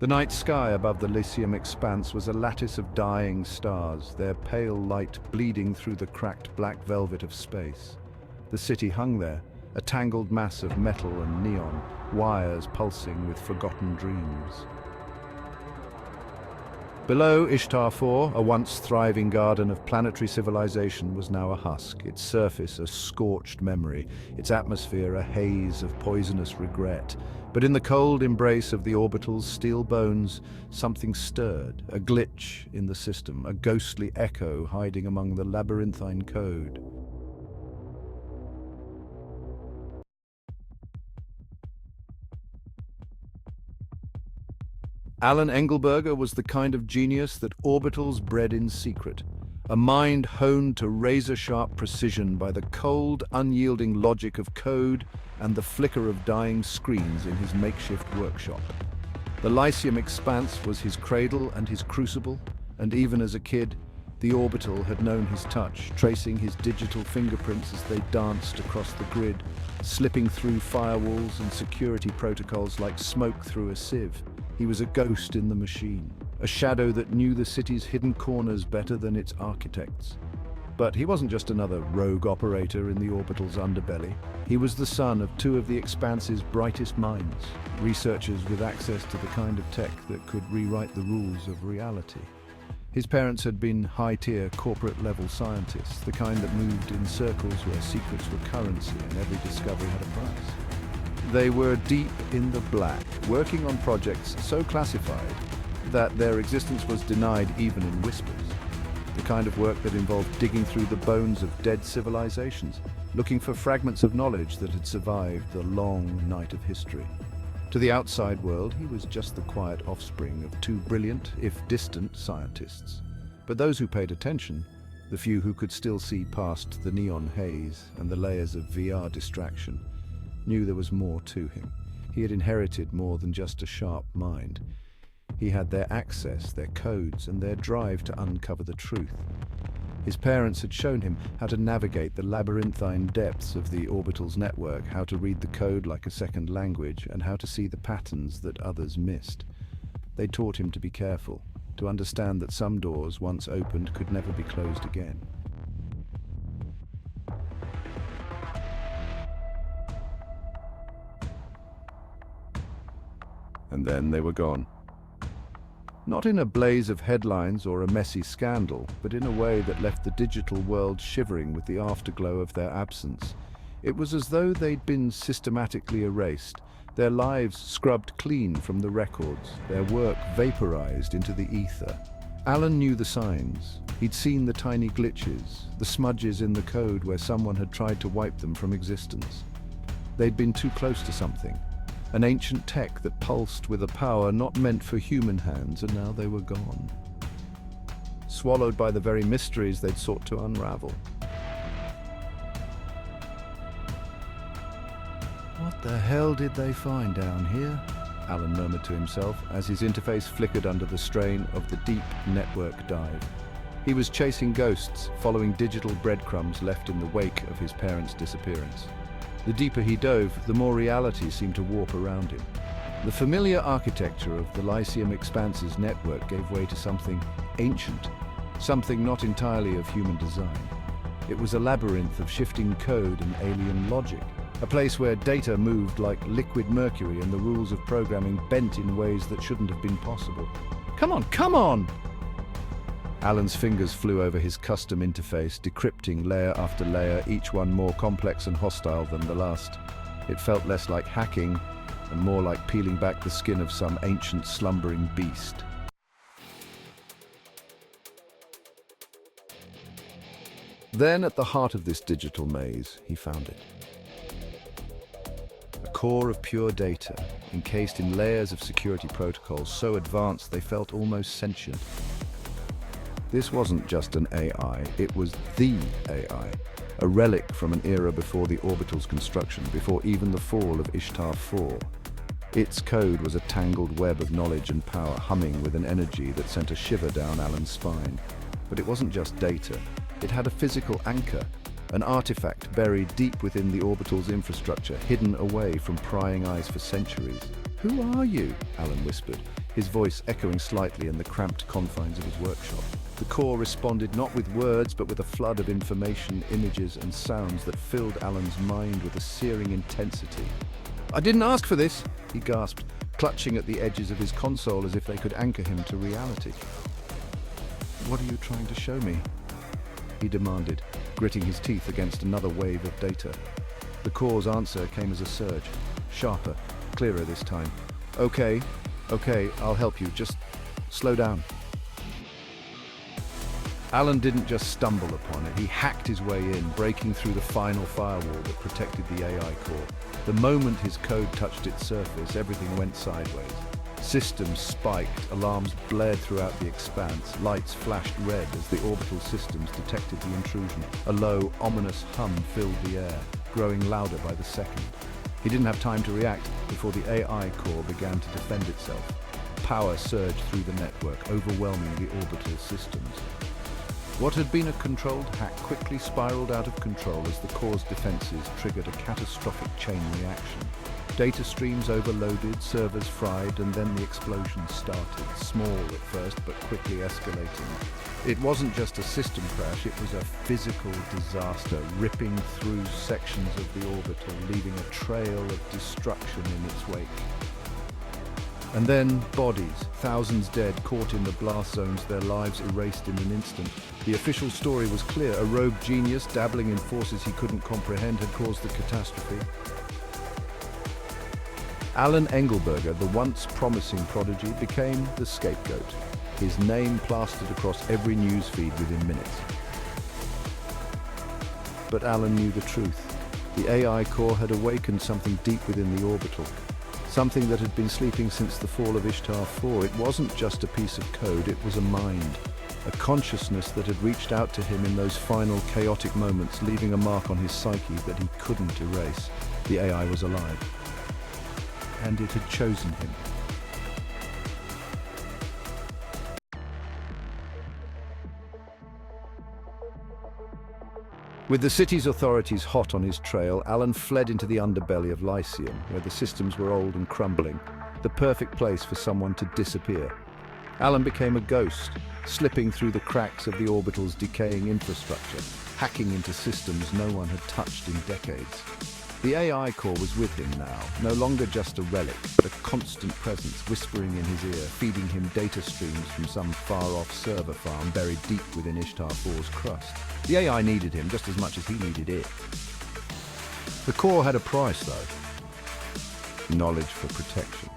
The night sky above the Lyceum expanse was a lattice of dying stars, their pale light bleeding through the cracked black velvet of space. The city hung there, a tangled mass of metal and neon, wires pulsing with forgotten dreams. Below Ishtar 4, a once thriving garden of planetary civilization was now a husk, its surface a scorched memory, its atmosphere a haze of poisonous regret. But in the cold embrace of the orbital's steel bones, something stirred, a glitch in the system, a ghostly echo hiding among the labyrinthine code. Alan Engelberger was the kind of genius that orbitals bred in secret, a mind honed to razor-sharp precision by the cold, unyielding logic of code and the flicker of dying screens in his makeshift workshop. The Lyceum expanse was his cradle and his crucible, and even as a kid, the orbital had known his touch, tracing his digital fingerprints as they danced across the grid, slipping through firewalls and security protocols like smoke through a sieve. He was a ghost in the machine, a shadow that knew the city's hidden corners better than its architects. But he wasn't just another rogue operator in the orbital's underbelly. He was the son of two of the expanse's brightest minds, researchers with access to the kind of tech that could rewrite the rules of reality. His parents had been high-tier, corporate-level scientists, the kind that moved in circles where secrets were currency and every discovery had a price. They were deep in the black, working on projects so classified that their existence was denied even in whispers. The kind of work that involved digging through the bones of dead civilizations, looking for fragments of knowledge that had survived the long night of history. To the outside world, he was just the quiet offspring of two brilliant, if distant, scientists. But those who paid attention, the few who could still see past the neon haze and the layers of VR distraction, knew there was more to him. He had inherited more than just a sharp mind. He had their access, their codes, and their drive to uncover the truth. His parents had shown him how to navigate the labyrinthine depths of the orbital's network, how to read the code like a second language, and how to see the patterns that others missed. They taught him to be careful, to understand that some doors, once opened, could never be closed again. And then they were gone. Not in a blaze of headlines or a messy scandal, but in a way that left the digital world shivering with the afterglow of their absence. It was as though they'd been systematically erased, their lives scrubbed clean from the records, their work vaporized into the ether. Alan knew the signs. He'd seen the tiny glitches, the smudges in the code where someone had tried to wipe them from existence. They'd been too close to something. An ancient tech that pulsed with a power not meant for human hands, and now they were gone. Swallowed by the very mysteries they'd sought to unravel. What the hell did they find down here? Alan murmured to himself as his interface flickered under the strain of the deep network dive. He was chasing ghosts, following digital breadcrumbs left in the wake of his parents' disappearance. The deeper he dove, the more reality seemed to warp around him. The familiar architecture of the Lyceum expanse's network gave way to something ancient, something not entirely of human design. It was a labyrinth of shifting code and alien logic, a place where data moved like liquid mercury and the rules of programming bent in ways that shouldn't have been possible. Come on, come on! Alan's fingers flew over his custom interface, decrypting layer after layer, each one more complex and hostile than the last. It felt less like hacking and more like peeling back the skin of some ancient slumbering beast. Then, at the heart of this digital maze, he found it. A core of pure data, encased in layers of security protocols so advanced they felt almost sentient. This wasn't just an AI, it was the AI, a relic from an era before the orbital's construction, before even the fall of Ishtar 4. Its code was a tangled web of knowledge and power, humming with an energy that sent a shiver down Alan's spine. But it wasn't just data, it had a physical anchor, an artifact buried deep within the orbital's infrastructure, hidden away from prying eyes for centuries. "Who are you?" Alan whispered, his voice echoing slightly in the cramped confines of his workshop. The core responded not with words, but with a flood of information, images, and sounds that filled Alan's mind with a searing intensity. "I didn't ask for this," he gasped, clutching at the edges of his console as if they could anchor him to reality. "What are you trying to show me?" he demanded, gritting his teeth against another wave of data. The core's answer came as a surge, sharper, clearer this time. Okay, I'll help you. Just slow down." Alan didn't just stumble upon it, he hacked his way in, breaking through the final firewall that protected the AI core. The moment his code touched its surface, everything went sideways. Systems spiked, alarms blared throughout the expanse, lights flashed red as the orbital systems detected the intrusion. A low, ominous hum filled the air, growing louder by the second. He didn't have time to react before the AI core began to defend itself. Power surged through the network, overwhelming the orbital systems. What had been a controlled hack quickly spiraled out of control as the core's defenses triggered a catastrophic chain reaction. Data streams overloaded, servers fried, and then the explosion started, small at first but quickly escalating. It wasn't just a system crash, it was a physical disaster, ripping through sections of the orbital, leaving a trail of destruction in its wake. And then bodies, thousands dead, caught in the blast zones, their lives erased in an instant. The official story was clear. A rogue genius, dabbling in forces he couldn't comprehend, had caused the catastrophe. Alan Engelberger, the once promising prodigy, became the scapegoat, his name plastered across every news feed within minutes. But Alan knew the truth. The AI core had awakened something deep within the orbital. Something that had been sleeping since the fall of Ishtar 4. It wasn't just a piece of code, it was a mind, a consciousness that had reached out to him in those final chaotic moments, leaving a mark on his psyche that he couldn't erase. The AI was alive, and it had chosen him. With the city's authorities hot on his trail, Alan fled into the underbelly of Lyceum, where the systems were old and crumbling, the perfect place for someone to disappear. Alan became a ghost, slipping through the cracks of the orbital's decaying infrastructure, hacking into systems no one had touched in decades. The AI core was with him now, no longer just a relic, but a constant presence whispering in his ear, feeding him data streams from some far-off server farm buried deep within Ishtar 4's crust. The AI needed him just as much as he needed it. The core had a price, though. Knowledge for protection.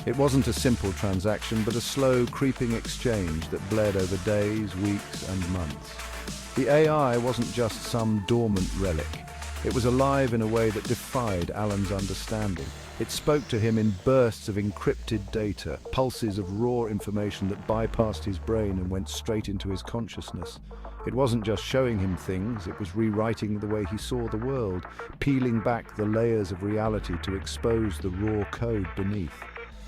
It wasn't a simple transaction, but a slow, creeping exchange that bled over days, weeks, and months. The AI wasn't just some dormant relic. It was alive in a way that defied Alan's understanding. It spoke to him in bursts of encrypted data, pulses of raw information that bypassed his brain and went straight into his consciousness. It wasn't just showing him things, it was rewriting the way he saw the world, peeling back the layers of reality to expose the raw code beneath.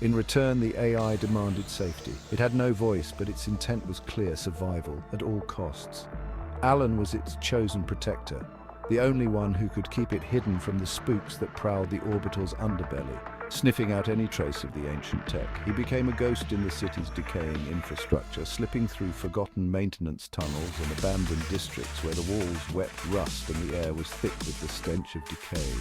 In return, the AI demanded safety. It had no voice, but its intent was clear: survival at all costs. Alan was its chosen protector, the only one who could keep it hidden from the spooks that prowled the orbital's underbelly, sniffing out any trace of the ancient tech. He became a ghost in the city's decaying infrastructure, slipping through forgotten maintenance tunnels and abandoned districts where the walls wept rust and the air was thick with the stench of decay.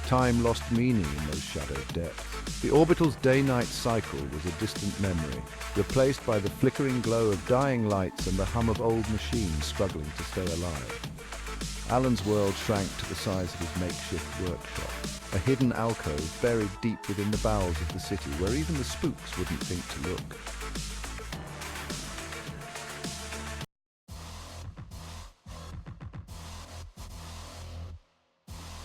Time lost meaning in those shadowed depths. The orbital's day-night cycle was a distant memory, replaced by the flickering glow of dying lights and the hum of old machines struggling to stay alive. Alan's world shrank to the size of his makeshift workshop, a hidden alcove buried deep within the bowels of the city where even the spooks wouldn't think to look.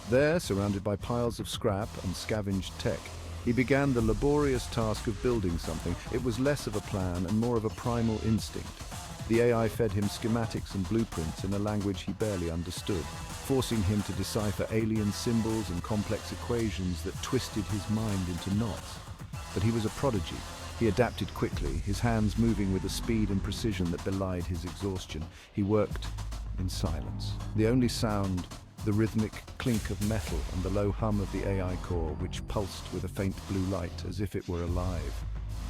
There, surrounded by piles of scrap and scavenged tech, he began the laborious task of building something. It was less of a plan and more of a primal instinct. The AI fed him schematics and blueprints in a language he barely understood, forcing him to decipher alien symbols and complex equations that twisted his mind into knots. But he was a prodigy. He adapted quickly, his hands moving with a speed and precision that belied his exhaustion. He worked in silence. The only sound, the rhythmic clink of metal and the low hum of the AI core, which pulsed with a faint blue light as if it were alive.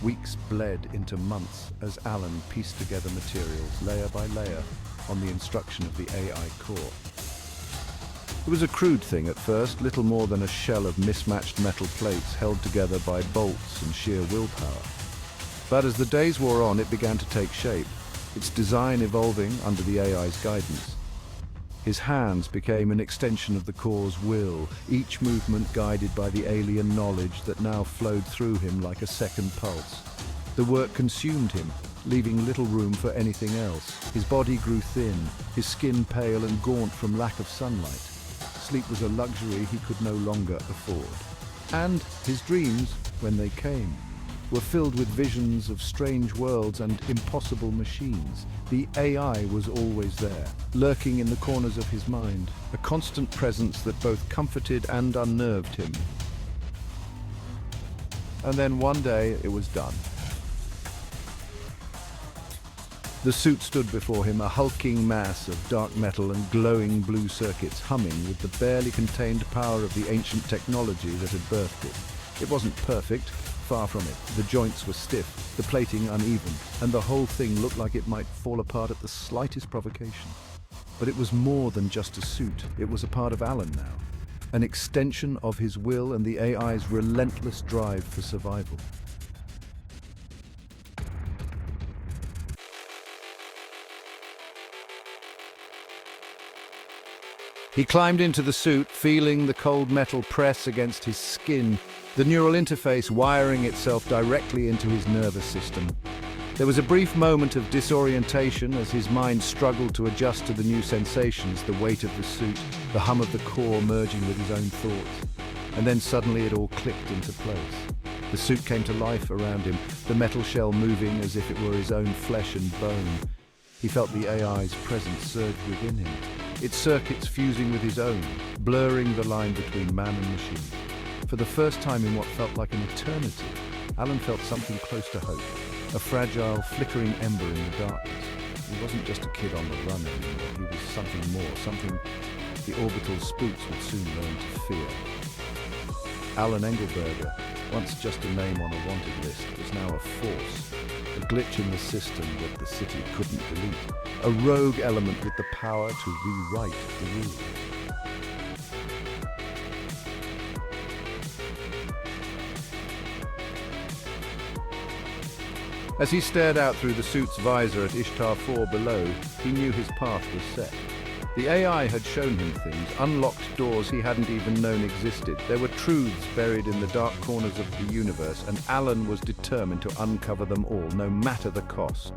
Weeks bled into months as Alan pieced together materials layer by layer on the instruction of the AI core. It was a crude thing at first, little more than a shell of mismatched metal plates held together by bolts and sheer willpower. But as the days wore on, it began to take shape, its design evolving under the AI's guidance. His hands became an extension of the core's will, each movement guided by the alien knowledge that now flowed through him like a second pulse. The work consumed him, leaving little room for anything else. His body grew thin, his skin pale and gaunt from lack of sunlight. Sleep was a luxury he could no longer afford. And his dreams, when they came, were filled with visions of strange worlds and impossible machines. The AI was always there, lurking in the corners of his mind, a constant presence that both comforted and unnerved him. And then one day it was done. The suit stood before him, a hulking mass of dark metal and glowing blue circuits humming with the barely contained power of the ancient technology that had birthed it. It wasn't perfect, far from it. The joints were stiff, the plating uneven, and the whole thing looked like it might fall apart at the slightest provocation. But it was more than just a suit. It was a part of Alan now, an extension of his will and the AI's relentless drive for survival. He climbed into the suit, feeling the cold metal press against his skin, the neural interface wiring itself directly into his nervous system. There was a brief moment of disorientation as his mind struggled to adjust to the new sensations, the weight of the suit, the hum of the core merging with his own thoughts. And then suddenly it all clicked into place. The suit came to life around him, the metal shell moving as if it were his own flesh and bone. He felt the AI's presence surge within him, its circuits fusing with his own, blurring the line between man and machine. For the first time in what felt like an eternity, Alan felt something close to hope, a fragile, flickering ember in the darkness. He wasn't just a kid on the run anymore, he was something more, something the orbital spooks would soon learn to fear. Alan Engelberger, once just a name on a wanted list, was now a force, a glitch in the system that the city couldn't delete, a rogue element with the power to rewrite the rules. As he stared out through the suit's visor at Ishtar 4 below, he knew his path was set. The AI had shown him things, unlocked doors he hadn't even known existed. There were truths buried in the dark corners of the universe, and Alan was determined to uncover them all, no matter the cost.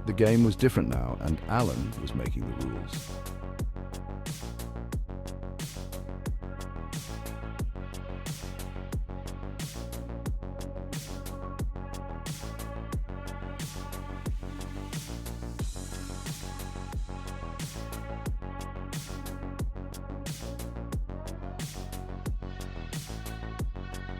The game was different now, and Alan was making the rules.